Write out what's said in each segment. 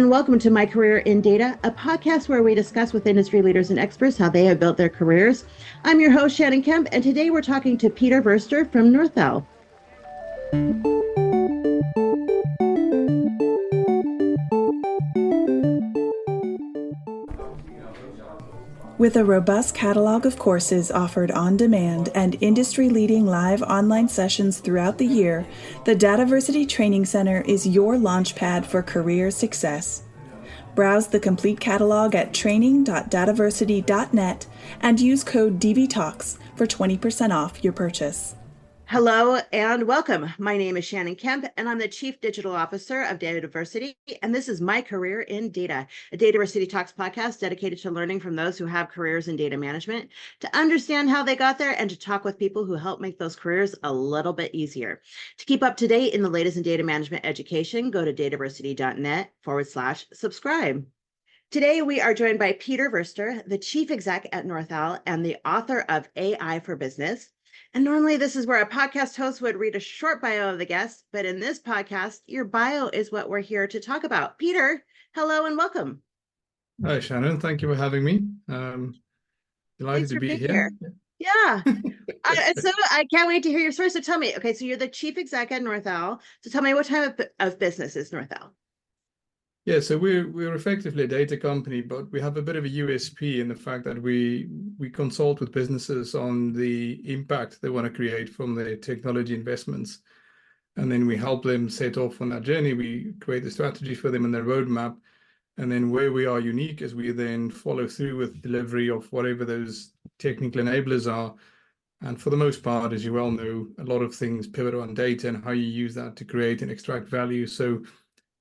and welcome to My Career in Data, a podcast where we discuss with industry leaders and experts how they have built their careers. I'm your host, Shannon Kemp, and today we're talking to Peter Verster from Northell. With a robust catalog of courses offered on demand and industry-leading live online sessions throughout the year, the DATAVERSITY Training Center is your launchpad for career success. Browse the complete catalog at training.dataversity.net and use code DVTalks for 20% off your purchase. Hello and welcome. My name is Shannon Kemp, and I'm the Chief Digital Officer of DataVersity, and this is My Career in Data, a DataVersity Talks podcast dedicated to learning from those who have careers in data management, to understand how they got there, and to talk with people who help make those careers a little bit easier. To keep up to date in the latest in data management education, go to dataversity.net/subscribe. Today, we are joined by Peter Verster, the Chief Exec at Northell and the author of AI for Business. And normally this is where a podcast host would read a short bio of the guest, but in this podcast, your bio is what we're here to talk about. Peter, hello and welcome. Hi, Shannon. Thank you for having me. Delighted to be here. Yeah. So I can't wait to hear your story. So tell me, okay, so you're the Chief Exec at Northell. So tell me, what type of business is Northell? Yeah, so we're effectively a data company, but we have a bit of a USP in the fact that we consult with businesses on the impact they want to create from their technology investments. And then we help them set off on that journey. We create the strategy for them and their roadmap. And then where we are unique is we then follow through with delivery of whatever those technical enablers are. And for the most part, as you well know, a lot of things pivot on data and how you use that to create and extract value. So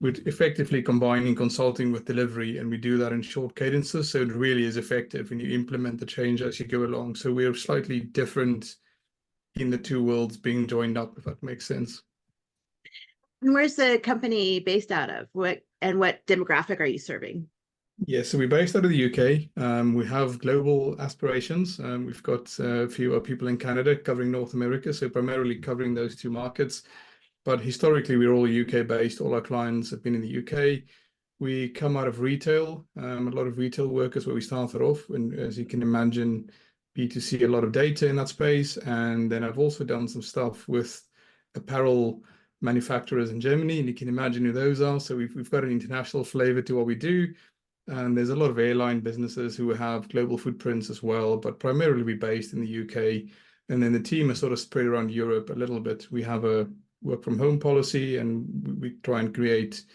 we're effectively combining consulting with delivery, and we do that in short cadences. So it really is effective when you implement the change as you go along. So we're slightly different in the two worlds being joined up, if that makes sense. And where's the company based out of? What demographic are you serving? Yeah, so we're based out of the UK. We have global aspirations. We've got a few people in Canada covering North America, so primarily covering those two markets. But historically, we're all UK based. All our clients have been in the UK. We come out of retail, a lot of retail workers where we started off. And as you can imagine, B2C, a lot of data in that space. And then I've also done some stuff with apparel manufacturers in Germany, and you can imagine who those are. So we've got an international flavor to what we do. And there's a lot of airline businesses who have global footprints as well, but primarily we're based in the UK. And then the team is sort of spread around Europe a little bit. We have a work from home policy, and we try and create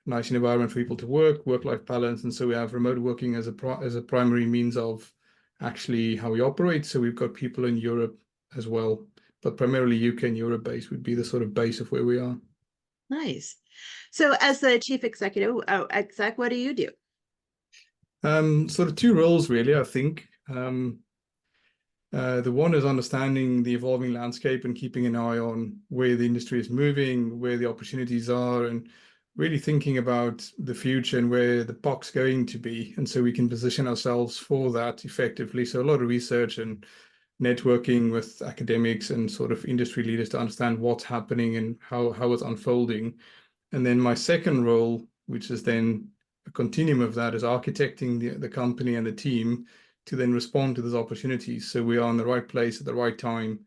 a nice environment for people to work-life balance. And so we have remote working as a primary means of actually how we operate. So we've got people in Europe as well, but primarily UK and Europe based would be the sort of base of where we are. Nice. So as the Chief Exec, what do you do? Sort of two roles, really, I think. The one is understanding the evolving landscape and keeping an eye on where the industry is moving, where the opportunities are, and really thinking about the future and where the puck's going to be. And so we can position ourselves for that effectively. So a lot of research and networking with academics and sort of industry leaders to understand what's happening and how it's unfolding. And then my second role, which is then a continuum of that, is architecting the company and the team to then respond to those opportunities. So we are in the right place at the right time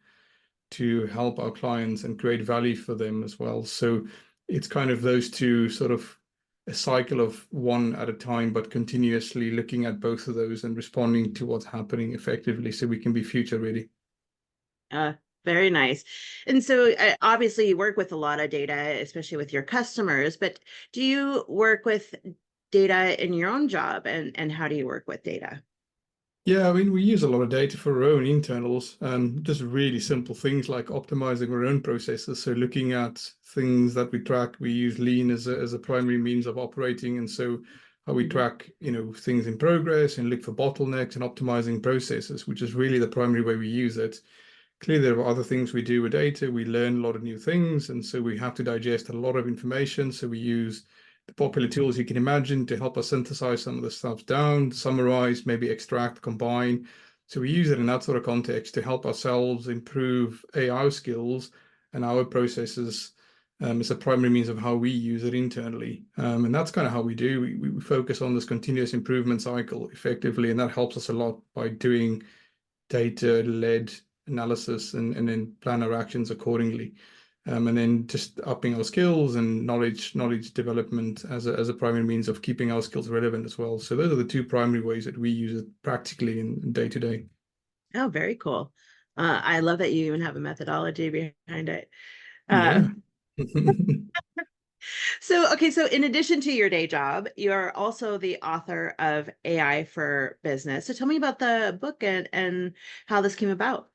to help our clients and create value for them as well. So it's kind of those two, sort of a cycle of one at a time, but continuously looking at both of those and responding to what's happening effectively so we can be future ready. Very nice. And so obviously you work with a lot of data, especially with your customers, but do you work with data in your own job, and how do you work with data? Yeah, I mean, we use a lot of data for our own internals, just really simple things like optimizing our own processes. So looking at things that we track, we use Lean as a primary means of operating. And so how we track, things in progress and look for bottlenecks and optimizing processes, which is really the primary way we use it. Clearly, there are other things we do with data. We learn a lot of new things, and so we have to digest a lot of information. So we use the popular tools you can imagine to help us synthesize some of the stuff down, summarize, maybe extract, combine. So we use it in that sort of context to help ourselves improve AI skills and our processes It's a primary means of how we use it internally. And that's kind of how we do. We focus on this continuous improvement cycle effectively, and that helps us a lot by doing data-led analysis and then plan our actions accordingly. And then just upping our skills and knowledge development as a primary means of keeping our skills relevant as well. So those are the two primary ways that we use it practically in day to day. Oh, very cool. I love that you even have a methodology behind it. Yeah. So in addition to your day job, you're also the author of AI for Business. So tell me about the book and how this came about.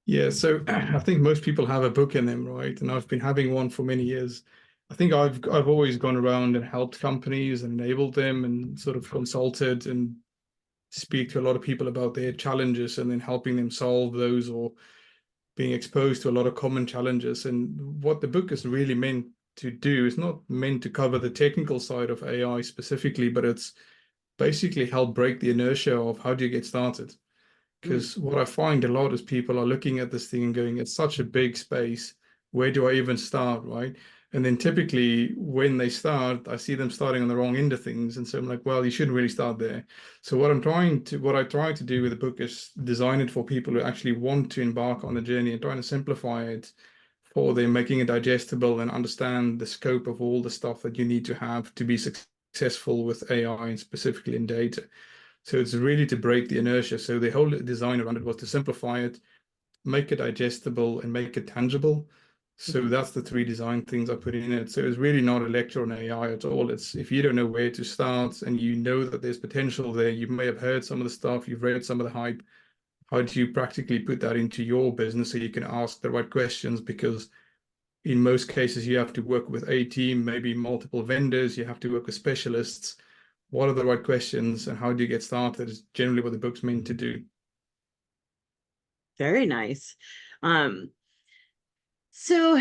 Yeah, so I think most people have a book in them, right? And I've been having one for many years. I think I've always gone around and helped companies and enabled them and sort of consulted and speak to a lot of people about their challenges and then helping them solve those or being exposed to a lot of common challenges. And what the book is really meant to do is not meant to cover the technical side of AI specifically, but it's basically help break the inertia of how do you get started. Mm. Because what I find a lot is people are looking at this thing and going, it's such a big space. Where do I even start, right? And then typically when they start, I see them starting on the wrong end of things. And so I'm like, well, you shouldn't really start there. So what I try to do with the book is design it for people who actually want to embark on the journey and trying to simplify it for them, making it digestible and understand the scope of all the stuff that you need to have to be successful with AI and specifically in data. So it's really to break the inertia. So the whole design around it was to simplify it, make it digestible, and make it tangible. So Mhm. that's the three design things I put in it. So it's really not a lecture on AI at all. It's if you don't know where to start and you know that there's potential there, you may have heard some of the stuff, you've read some of the hype. How do you practically put that into your business so you can ask the right questions? Because in most cases, you have to work with a team, maybe multiple vendors, you have to work with specialists. What are the right questions and how do you get started is generally what the book's meant to do. Very nice. Um, so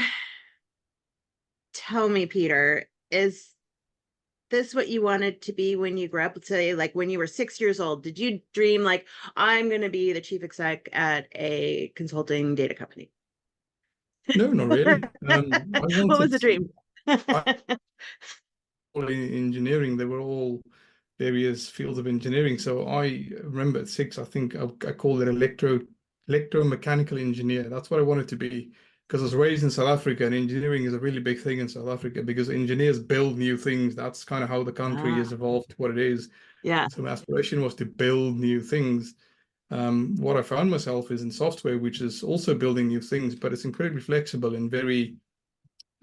tell me, Peter, is this what you wanted to be when you grew up? Let's say, like when you were 6 years old, did you dream like I'm going to be the chief exec at a consulting data company? No, not really. I What was wanted, the dream? I in engineering, they were all various fields of engineering. So I remember at 6, I think I called it electromechanical engineer. That's what I wanted to be because I was raised in South Africa and engineering is a really big thing in South Africa because engineers build new things. That's kind of how the country has Ah, evolved to what it is. yeah. So my aspiration was to build new things. What I found myself is in software, which is also building new things, but it's incredibly flexible and very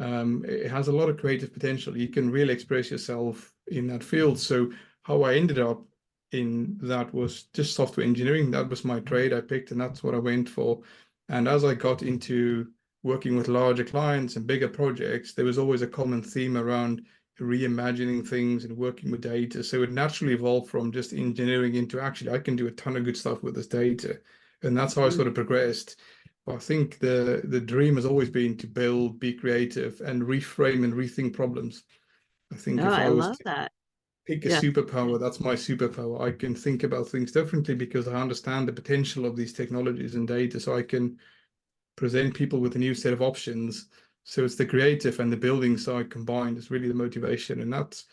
it has a lot of creative potential. You can really express yourself in that field. So how I ended up in that was just software engineering. That was my trade I picked, and that's what I went for. And as I got into working with larger clients and bigger projects, there was always a common theme around reimagining things and working with data. So it naturally evolved from just engineering into actually I can do a ton of good stuff with this data. And that's how I sort Mm. of progressed. I think the dream has always been to build, be creative, and reframe and rethink problems. I think Oh, if I I was love to that. pick a Yeah. superpower, that's my superpower. I can think about things differently because I understand the potential of these technologies and data, so I can present people with a new set of options. So it's the creative and the building side combined is really the motivation, and that's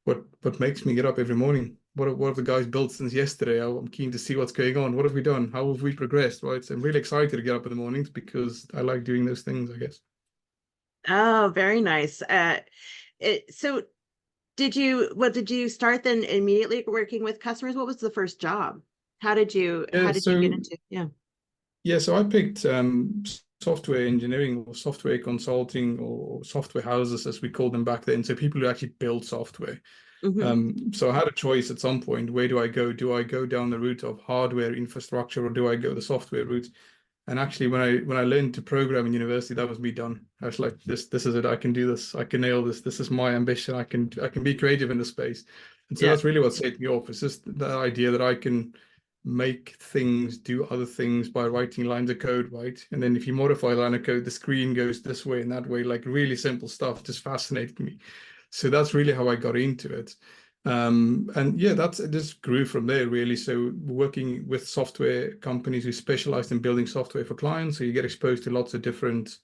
what makes me get up every morning. What have the guys built since yesterday? I'm keen to see what's going on. What have we done? How have we progressed? Right. So I'm really excited to get up in the mornings because I like doing those things, I guess. Oh, very nice. So did you start then immediately working with customers? What was the first job? Yeah, How did you get so into, yeah. yeah, so I picked software engineering or software consulting or software houses as we called them back then. So people who actually build software. Hmm. So I had a choice at some point. Where do I go? Do I go down the route of hardware infrastructure or do I go the software route? And actually, when I learned to program in university, that was me done. I was like, this is it. I can do this. I can nail this. This is my ambition. I can be creative in this space. And so Yeah. that's really what set me off. It's just the idea that I can make things do other things by writing lines of code, right? And then if you modify a line of code, the screen goes this way and that way, like really simple stuff just fascinated me. So that's really how I got into it. And yeah, it just grew from there really. So working with software companies who specialized in building software for clients, so you get exposed to lots of different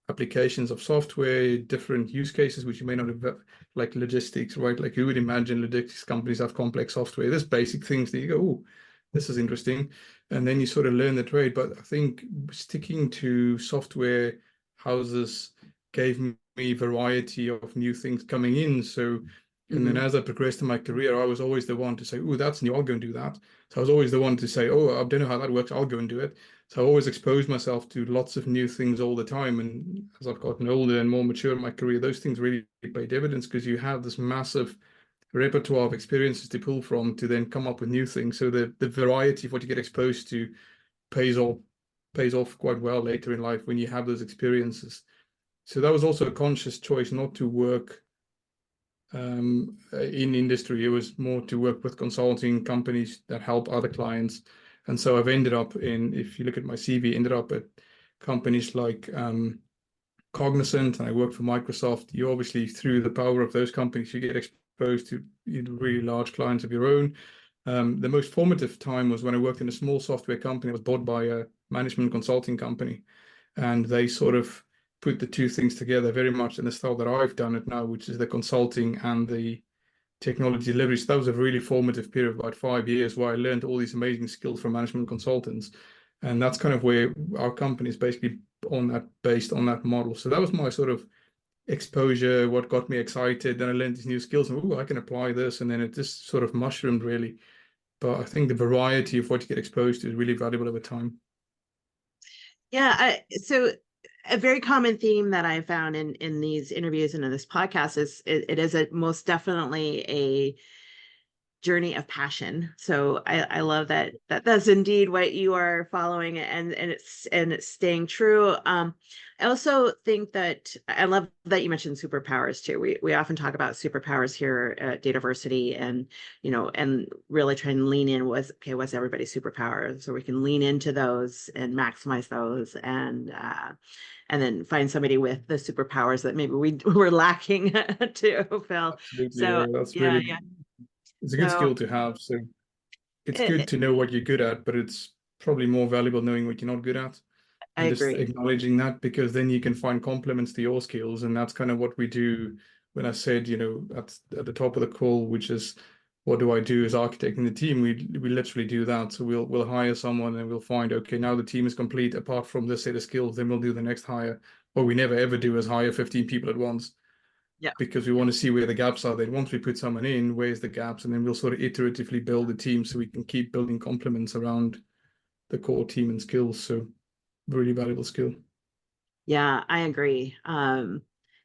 applications of software, different use cases, which you may not have, like logistics, right? Like you would imagine logistics companies have complex software. There's basic things that you go, oh, this is interesting. And then you sort of learn the trade. But I think sticking to software houses gave me variety of new things coming in. So, and then as I progressed in my career, I was always the one to say, oh, that's new, I'll go and do that. So I was always the one to say, oh, I don't know how that works, I'll go and do it. So I always exposed myself to lots of new things all the time. And as I've gotten older and more mature in my career, those things really pay dividends because you have this massive repertoire of experiences to pull from to then come up with new things. So the variety of what you get exposed to pays off quite well later in life when you have those experiences. So that was also a conscious choice not to work in industry. It was more to work with consulting companies that help other clients. And so I've ended up in, if you look at my CV, ended up at companies like Cognizant, and I worked for Microsoft. You obviously, through the power of those companies, you get exposed to really large clients of your own. The most formative time was when I worked in a small software company. I was bought by a management consulting company, and they sort of put the two things together very much in the style that I've done it now, which is the consulting and the technology delivery. So that was a really formative period of about 5 years where I learned all these amazing skills from management consultants. And that's kind of where our company is basically based on that model. So that was my sort of exposure, what got me excited. Then I learned these new skills and, oh, I can apply this. And then it just sort of mushroomed really. But I think the variety of what you get exposed to is really valuable over time. Yeah, so a very common theme that I found in these interviews and in this podcast is it is most definitely a journey of passion. So I love that's indeed what you are following, and it's staying true. I also think that I love that you mentioned superpowers too. We often talk about superpowers here at DATAVERSITY, and and really try and lean in what's everybody's superpowers, so we can lean into those and maximize those, and then find somebody with the superpowers that maybe we're lacking to fulfill. Absolutely, So yeah, that's yeah, really, it's a good skill to have. So it's good to know what you're good at, but it's probably more valuable knowing what you're not good at I and just agree. acknowledging that, because then you can find compliments to your skills. And that's kind of what we do when I said, at the top of the call, which is what do I do as architect in the team? We literally do that. So we'll hire someone and we'll find, okay, now the team is complete apart from this set of skills, then we'll do the next hire. What we never ever do is hire 15 people at once, Yeah. because we want to see where the gaps are. Then once we put someone in, where's the gaps? And then we'll sort of iteratively build the team so we can keep building complements around the core team and skills. So really valuable skill. Yeah, I agree.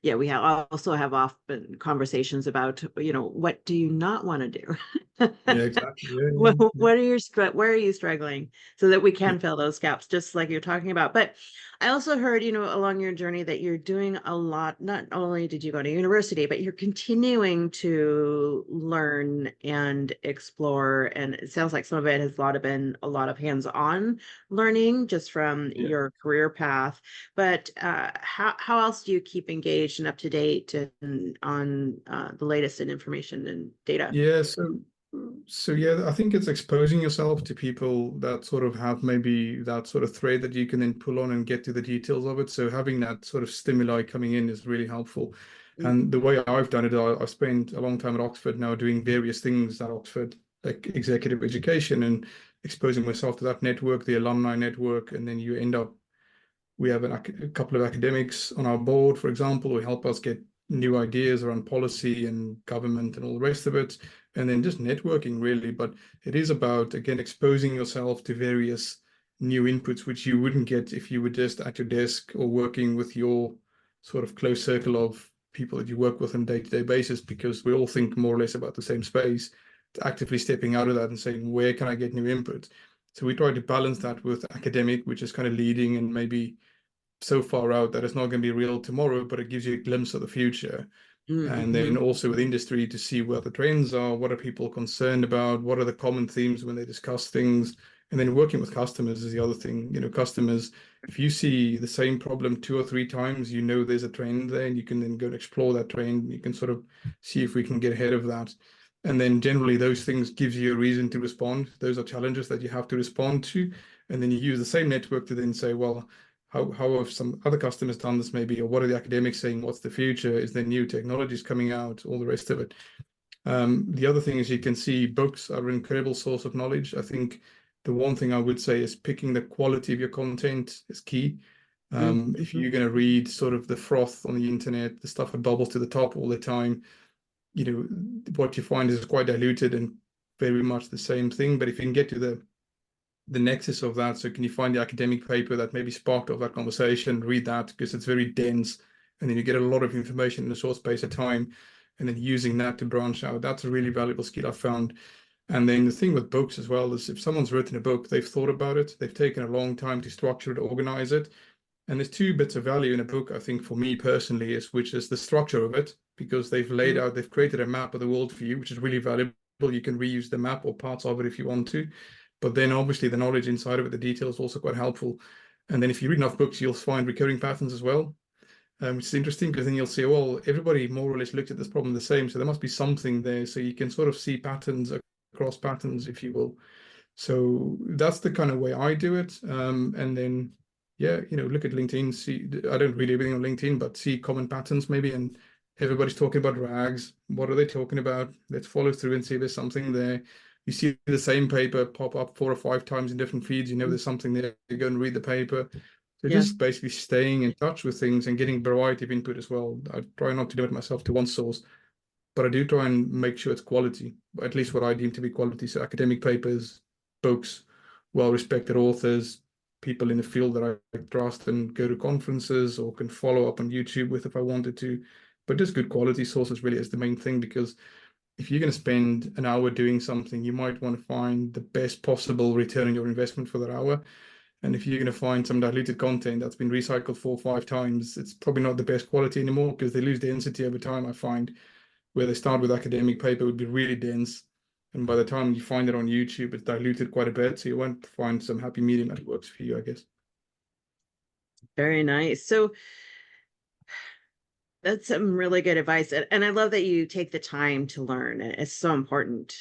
Yeah, we also have often conversations about, what do you not want to do? Yeah, exactly. What are where are you struggling, so that we can fill those gaps, just like you're talking about. But I also heard, along your journey that you're doing a lot. Not only did you go to university, but you're continuing to learn and explore. And it sounds like some of it has been a lot of hands-on learning just from your career path. But how else do you keep engaged and up to date and on the latest in information and data? Yeah, so yeah, I think it's exposing yourself to people that sort of have maybe that sort of thread that you can then pull on and get to the details of it. So having that sort of stimuli coming in is really helpful. And the way I've done it, I've spent a long time at Oxford now doing various things at Oxford, like executive education, and exposing myself to that network, the alumni network, and then you end up, we have a couple of academics on our board, for example, who help us get new ideas around policy and government and all the rest of it. And then just networking really. But it is about, again, exposing yourself to various new inputs, which you wouldn't get if you were just at your desk or working with your sort of close circle of people that you work with on a day-to-day basis, because we all think more or less about the same space. Actively stepping out of that and saying, where can I get new input? So we try to balance that with academic, which is kind of leading and maybe so far out that it's not going to be real tomorrow, but it gives you a glimpse of the future. And then also with industry to see what the trends are, what are people concerned about, what are the common themes when they discuss things. And then working with customers is the other thing. Customers, if you see the same problem 2 or 3 times, there's a trend there, and you can then go and explore that trend. You can sort of see if we can get ahead of that. And then generally those things gives you a reason to respond. Those are challenges that you have to respond to. And then you use the same network to then say, well, how have some other customers done this maybe, or what are the academics saying? What's the future? Is there new technologies coming out? All the rest of it. The other thing is you can see books are an incredible source of knowledge. I think the one thing I would say is picking the quality of your content is key. If you're going to read sort of the froth on the internet, the stuff that bubbles to the top all the time, what you find is quite diluted and very much the same thing. But if you can get to the nexus of that, so can you find the academic paper that maybe sparked off that conversation, read that because it's very dense, and then you get a lot of information in a short space of time, and then using that to branch out. That's a really valuable skill I've found. And then the thing with books as well is if someone's written a book, they've thought about it, they've taken a long time to structure it, organize it. And there's two bits of value in a book, I think, for me personally, which is the structure of it, because they've laid out, they've created a map of the world for you, which is really valuable. You can reuse the map or parts of it if you want to. But then obviously the knowledge inside of it, the detail is also quite helpful. And then if you read enough books, you'll find recurring patterns as well, which is interesting because then you'll see, well, everybody more or less looked at this problem the same. So there must be something there. So you can sort of see patterns across patterns, if you will. So that's the kind of way I do it. And then, yeah, look at LinkedIn. See, I don't read everything on LinkedIn, but see common patterns maybe. And everybody's talking about rags. What are they talking about? Let's follow through and see if there's something there. You see the same paper pop up 4 or 5 times in different feeds. There's something there. You go and read the paper. So just basically staying in touch with things and getting variety of input as well. I try not to limit myself to one source, but I do try and make sure it's quality, at least what I deem to be quality. So academic papers, books, well-respected authors, people in the field that I trust and go to conferences or can follow up on YouTube with if I wanted to. But just good quality sources really is the main thing, because if you're going to spend an hour doing something, you might want to find the best possible return on your investment for that hour. And if you're going to find some diluted content that's been recycled 4 or 5 times, it's probably not the best quality anymore because they lose density over time. I find where they start with academic paper would be really dense. And by the time you find it on YouTube, it's diluted quite a bit. So you won't find some happy medium that works for you, I guess. Very nice. So that's some really good advice. And I love that you take the time to learn. It's so important.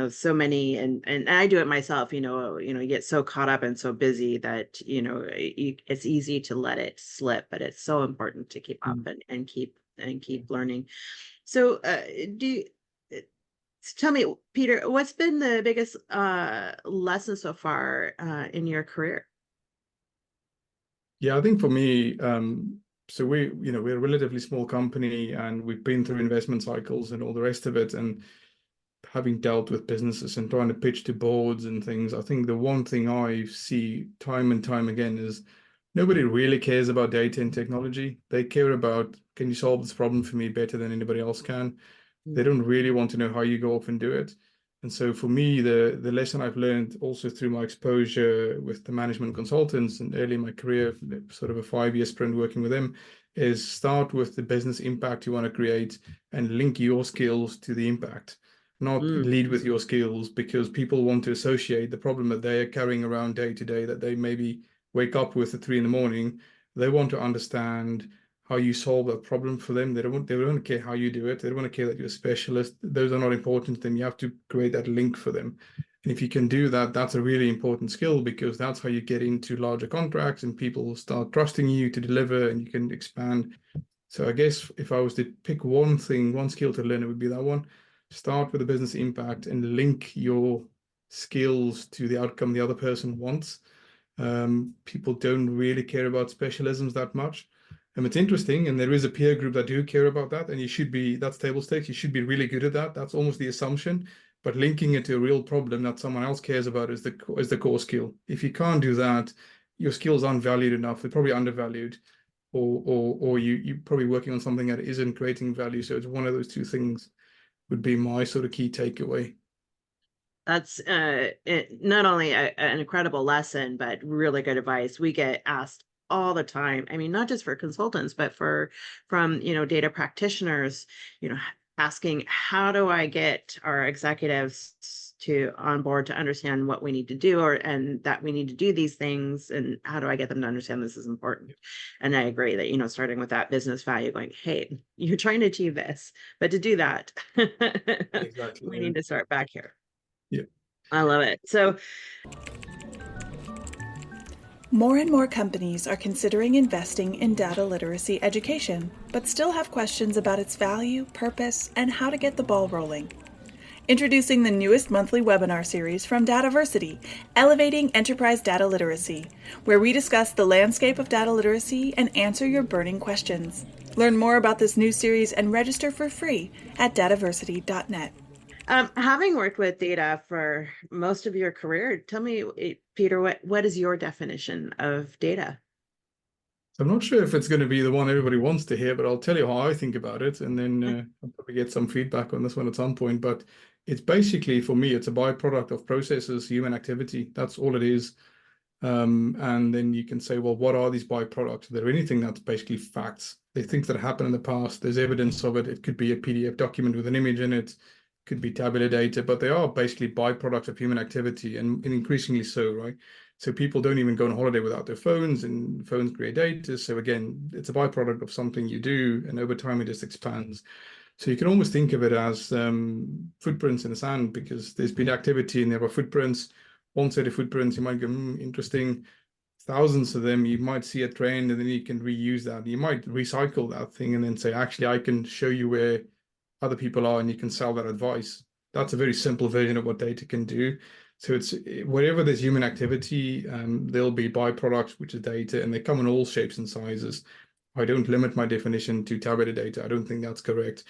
So many, and I do it myself, you get so caught up and so busy that, it's easy to let it slip, but it's so important to keep up and keep learning. So tell me, Peter, what's been the biggest lesson so far in your career? Yeah, I think for me, so we're a relatively small company and we've been through investment cycles and all the rest of it. And having dealt with businesses and trying to pitch to boards and things, I think the one thing I see time and time again is nobody really cares about data and technology. They care about, can you solve this problem for me better than anybody else can? They don't really want to know how you go off and do it. And so for me, the lesson I've learned also through my exposure with the management consultants and early in my career, sort of a 5-year sprint working with them, is start with the business impact you want to create and link your skills to the impact, not lead with your skills, because people want to associate the problem that they are carrying around day to day, that they maybe wake up with at 3 a.m. They want to understand how you solve that problem for them. They don't care how you do it. They don't want to care that you're a specialist. Those are not important to them. You have to create that link for them. And if you can do that, that's a really important skill, because that's how you get into larger contracts and people will start trusting you to deliver and you can expand. So I guess if I was to pick one skill to learn, it would be that one. Start with the business impact and link your skills to the outcome the other person wants. People don't really care about specialisms that much. And it's interesting, and there is a peer group that do care about that, and that's table stakes. You should be really good at that. That's almost the assumption. But linking it to a real problem that someone else cares about is the core skill. If you can't do that, your skills aren't valued enough. They're probably undervalued, or you're probably working on something that isn't creating value. So it's one of those two things would be my sort of key takeaway. That's not only an incredible lesson, but really good advice. We get asked all the time. I mean, not just for consultants, but from data practitioners, asking, how do I get our executives to on board to understand what we need to do, and that we need to do these things, and how do I get them to understand this is important? And I agree that, starting with that business value, going, hey, you're trying to achieve this, but to do that, Exactly, we need to start back here. Yeah. I love it. So More and more companies are considering investing in data literacy education, but still have questions about its value, purpose, and how to get the ball rolling. Introducing the newest monthly webinar series from DATAVERSITY, Elevating Enterprise Data Literacy, where we discuss the landscape of data literacy and answer your burning questions. Learn more about this new series and register for free at dataversity.net. Having worked with data for most of your career, tell me, Peter, what is your definition of data? I'm not sure if it's going to be the one everybody wants to hear, but I'll tell you how I think about it, and then I'll probably get some feedback on this one at some point. But it's basically, for me, it's a byproduct of processes, human activity. That's all it is. And then you can say, well, what are these byproducts? They're anything that's basically facts. They're things that happened in the past. There's evidence of it. It could be a PDF document with an image in it. Could be tabular data, but they are basically byproducts of human activity, and increasingly so, right? So people don't even go on holiday without their phones, and phones create data. So again, it's a byproduct of something you do, and over time it just expands. So you can almost think of it as footprints in the sand, because there's been activity and there are footprints. One set of footprints, you might go, interesting. Thousands of them, you might see a trend, and then you can reuse that. You might recycle that thing and then say, actually, I can show you where other people are, and you can sell that advice. That's a very simple version of what data can do. So it's wherever there's human activity, there'll be byproducts, which is data, and they come in all shapes and sizes. I don't limit my definition to tabular data. I don't think that's correct.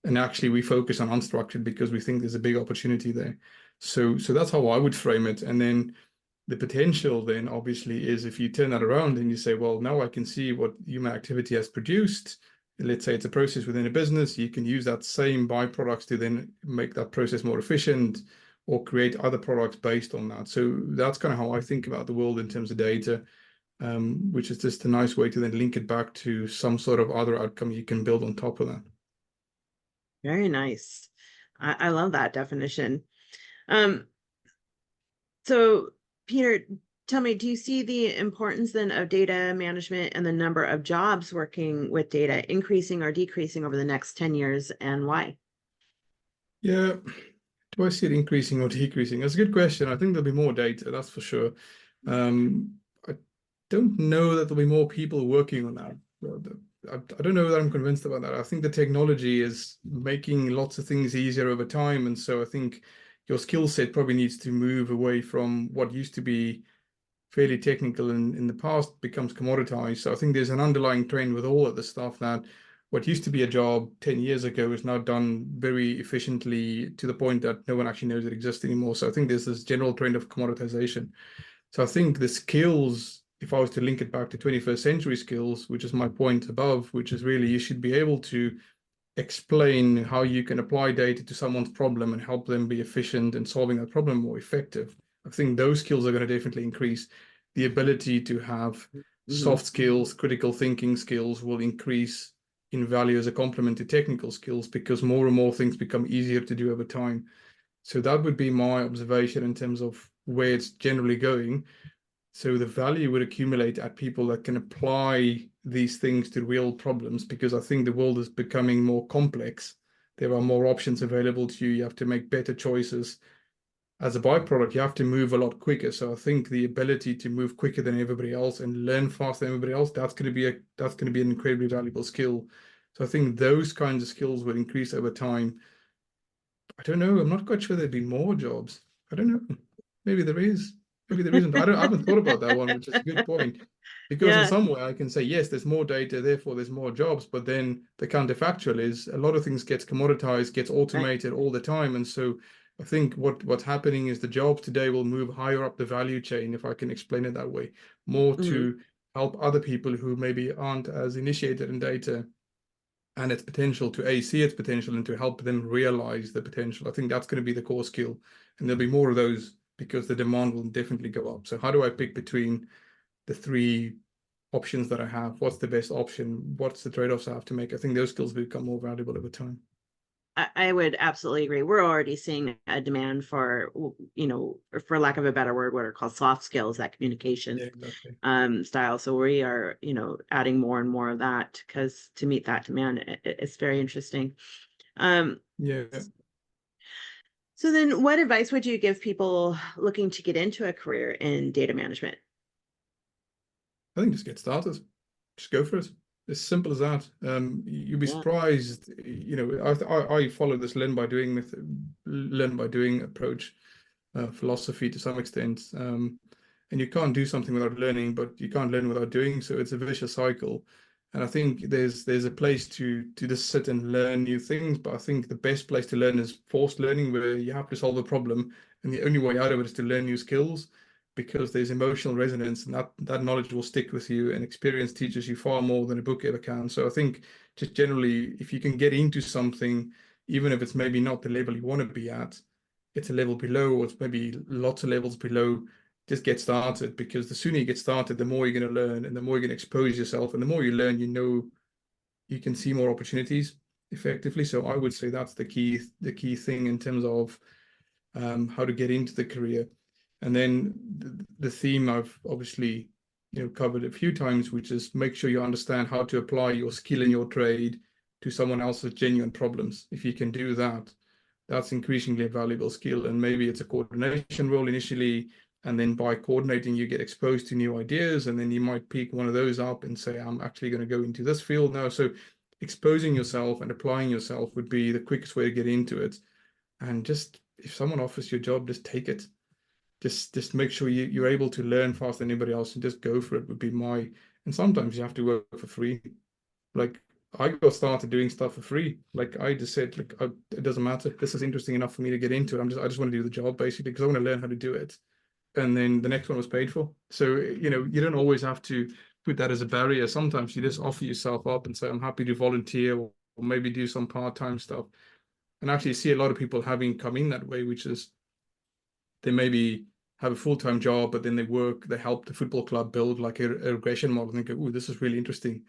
And actually, we focus on unstructured because we think there's a big opportunity there. So that's how I would frame it. And then the potential then obviously is, if you turn that around and you say, well, now I can see what human activity has produced. Let's say it's a process within a business, you can use that same byproducts to then make that process more efficient or create other products based on that. So that's kind of how I think about the world in terms of data, which is just a nice way to then link it back to some sort of other outcome you can build on top of that. Very nice. I love that definition. So Peter, tell me, do you see the importance then of data management and the number of jobs working with data increasing or decreasing over the next 10 years, and why? Yeah. Do I see it increasing or decreasing? That's a good question. I think there'll be more data, that's for sure. I don't know that there'll be more people working on that. I don't know that I'm convinced about that. I think the technology is making lots of things easier over time. And so I think your skill set probably needs to move away from what used to be fairly technical in the past, becomes commoditized. So I think there's an underlying trend with all of the stuff that what used to be a job 10 years ago is now done very efficiently to the point that no one actually knows it exists anymore. So I think there's this general trend of commoditization. So I think the skills, if I was to link it back to 21st century skills, which is my point above, which is really you should be able to explain how you can apply data to someone's problem and help them be efficient in solving that problem more effective. I think those skills are going to definitely increase. The ability to have soft skills, critical thinking skills will increase in value as a complement to technical skills, because more and more things become easier to do over time. So that would be my observation in terms of where it's generally going. So the value would accumulate at people that can apply these things to real problems, because I think the world is becoming more complex. There are more options available to you. You have to make better choices. As a byproduct, you have to move a lot quicker. So I think the ability to move quicker than everybody else and learn faster than everybody else, that's going to be an incredibly valuable skill. So I think those kinds of skills will increase over time. I don't know. I'm not quite sure there'd be more jobs. I don't know. Maybe there is. Maybe there isn't. I haven't thought about that one, which is a good point. Because in some way I can say, yes, there's more data, therefore there's more jobs. But then the counterfactual is a lot of things gets commoditized, gets automated all the time. And so I think what's happening is the jobs today will move higher up the value chain, if I can explain it that way, more to help other people who maybe aren't as initiated in data and its potential, to see its potential and to help them realize the potential. I think that's going to be the core skill. And there'll be more of those because the demand will definitely go up. So how do I pick between the three options that I have? What's the best option? What's the trade-offs I have to make? I think those skills become more valuable over time. I would absolutely agree. We're already seeing a demand for, for lack of a better word, what are called soft skills, that communication style. So we are, adding more and more of that because to meet that demand, it's very interesting. Yeah. So then what advice would you give people looking to get into a career in data management? I think just get started. Just go for it. As simple as that. You'll be surprised. I follow this learn by doing approach, philosophy to some extent. And you can't do something without learning, but you can't learn without doing. So it's a vicious cycle. And I think there's a place to just sit and learn new things. But I think the best place to learn is forced learning, where you have to solve a problem, and the only way out of it is to learn new skills, because there's emotional resonance, and that knowledge will stick with you, and experience teaches you far more than a book ever can. So I think just generally, if you can get into something, even if it's maybe not the level you want to be at, it's a level below, or it's maybe lots of levels below, just get started, because the sooner you get started, the more you're going to learn, and the more you're going to expose yourself, and the more you learn, you can see more opportunities effectively. So I would say that's the key thing in terms of how to get into the career. And then the theme I've obviously covered a few times, which is make sure you understand how to apply your skill in your trade to someone else's genuine problems. If you can do that, that's increasingly a valuable skill. And maybe it's a coordination role initially, and then by coordinating, you get exposed to new ideas, and then you might pick one of those up and say, I'm actually going to go into this field now. So exposing yourself and applying yourself would be the quickest way to get into it. And just, if someone offers you a job, just take it. Just make sure you're able to learn faster than anybody else, and just go for it would be and sometimes you have to work for free. Like, I got started doing stuff for free. Like, I just said, like, it doesn't matter. This is interesting enough for me to get into it. I just want to do the job, basically, because I want to learn how to do it. And then the next one was paid for. So, you don't always have to put that as a barrier. Sometimes you just offer yourself up and say, I'm happy to volunteer, or maybe do some part-time stuff. And actually see a lot of people having come in that way, which is they maybe have a full-time job, but then they help the football club build like a regression model, and they go, oh, this is really interesting.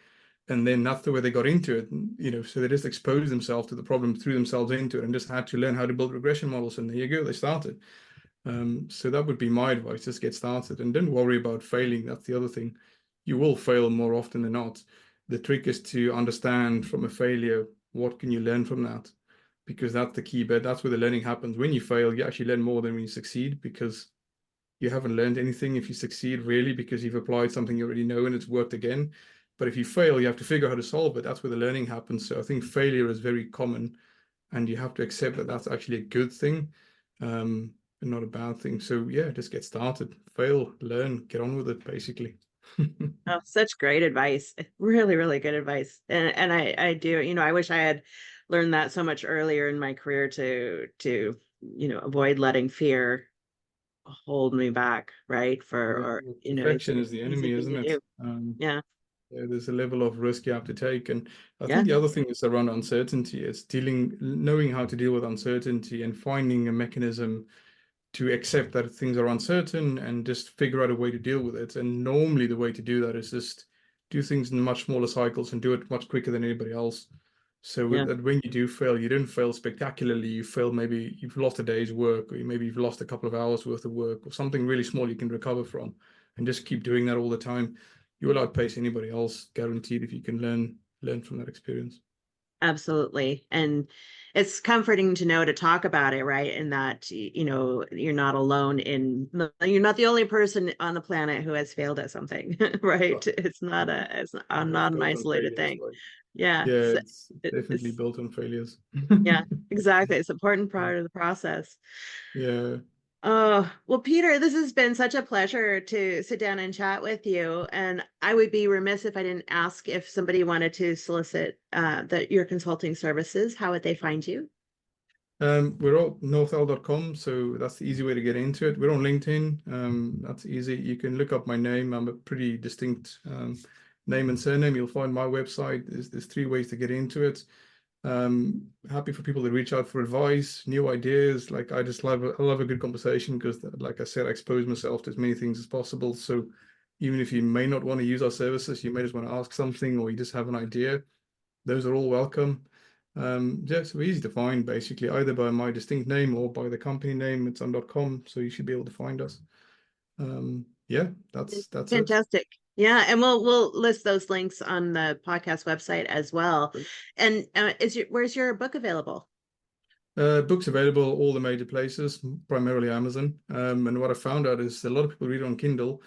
And then that's the way they got into it, so they just exposed themselves to the problem, threw themselves into it, and just had to learn how to build regression models. And there you go, they started. So that would be my advice, just get started and don't worry about failing. That's the other thing. You will fail more often than not. The trick is to understand from a failure, what can you learn from that? Because that's the key bit. That's where the learning happens. When you fail, you actually learn more than when you succeed, because you haven't learned anything if you succeed, really, because you've applied something you already know and it's worked again. But if you fail, you have to figure out how to solve it. That's where the learning happens. So I think failure is very common, and you have to accept that that's actually a good thing, and not a bad thing. So yeah, just get started, fail, learn, get on with it, basically. Oh, such great advice. Really, really good advice. And I do, I wish I had learned that so much earlier in my career to avoid letting fear hold me back, right? Perfection is the easy enemy, thing isn't to it? do. Yeah. There's a level of risk you have to take. And I Yeah. think the other thing is around uncertainty. It's knowing how to deal with uncertainty, and finding a mechanism to accept that things are uncertain and just figure out a way to deal with it. And normally the way to do that is just do things in much smaller cycles and do it much quicker than anybody else. So Yeah. that when you do fail, you don't fail spectacularly. You fail, maybe you've lost a day's work, or maybe you've lost a couple of hours worth of work, or something really small you can recover from, and just keep doing that all the time. You will outpace anybody else, guaranteed, if you can learn from that experience. Absolutely. And it's comforting to know, to talk about it, right? And that, you're not alone you're not the only person on the planet who has failed at something, right? We're Not an built on isolated failures, thing. right? Yeah. Yeah, So it's definitely built on failures. yeah, exactly. It's an important part of the process. Yeah. Oh, well, Peter, this has been such a pleasure to sit down and chat with you. And I would be remiss if I didn't ask, if somebody wanted to solicit your consulting services, how would they find you? We're all northell.com, so that's the easy way to get into it. We're on LinkedIn. That's easy. You can look up my name. I'm a pretty distinct name and surname. You'll find my website. There's three ways to get into it. Happy for people to reach out for advice, new ideas. Like, I love a good conversation, because, like I said, I expose myself to as many things as possible. So even if you may not want to use our services, you may just want to ask something, or you just have an idea, those are all welcome. Yeah, so easy to find, basically, either by my distinct name or by the company name. It's on .com, so you should be able to find us. Yeah, that's it. Fantastic. Yeah, and we'll list those links on the podcast website as well. And where's your book available? Books available all the major places, primarily Amazon. And what I found out is a lot of people read on Kindle,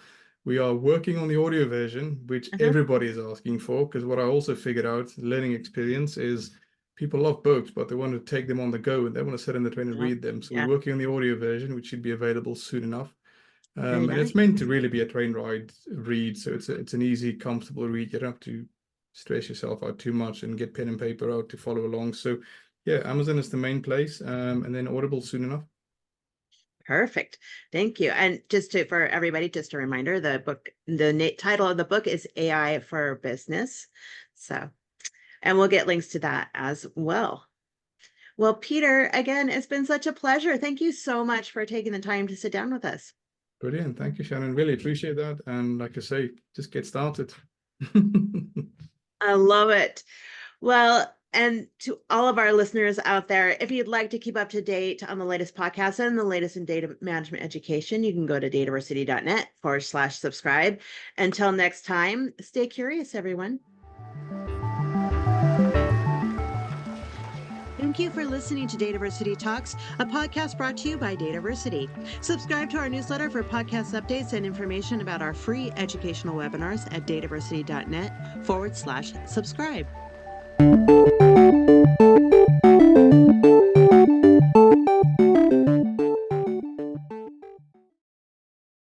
We are working on the audio version, which everybody is asking for, because what I also figured out, learning experience, is people love books, but they want to take them on the go and they want to sit in the train and read them. So we're working on the audio version, which should be available soon enough. And it's meant to really be a train ride read. So it's an easy, comfortable read. You don't have to stress yourself out too much and get pen and paper out to follow along. So yeah, Amazon is the main place, and then Audible soon enough. Perfect. Thank you. And for everybody, just a reminder, the title of the book is AI for Business. So, and we'll get links to that as well. Well, Peter, again, it's been such a pleasure. Thank you so much for taking the time to sit down with us. Brilliant. Thank you, Shannon. Really appreciate that. And like I say, just get started. I love it. Well, and to all of our listeners out there, if you'd like to keep up to date on the latest podcasts and the latest in data management education, you can go to dataversity.net/subscribe. Until next time, stay curious, everyone. Thank you for listening to DATAVERSITY Talks, a podcast brought to you by DATAVERSITY. Subscribe to our newsletter for podcast updates and information about our free educational webinars at dataversity.net/subscribe.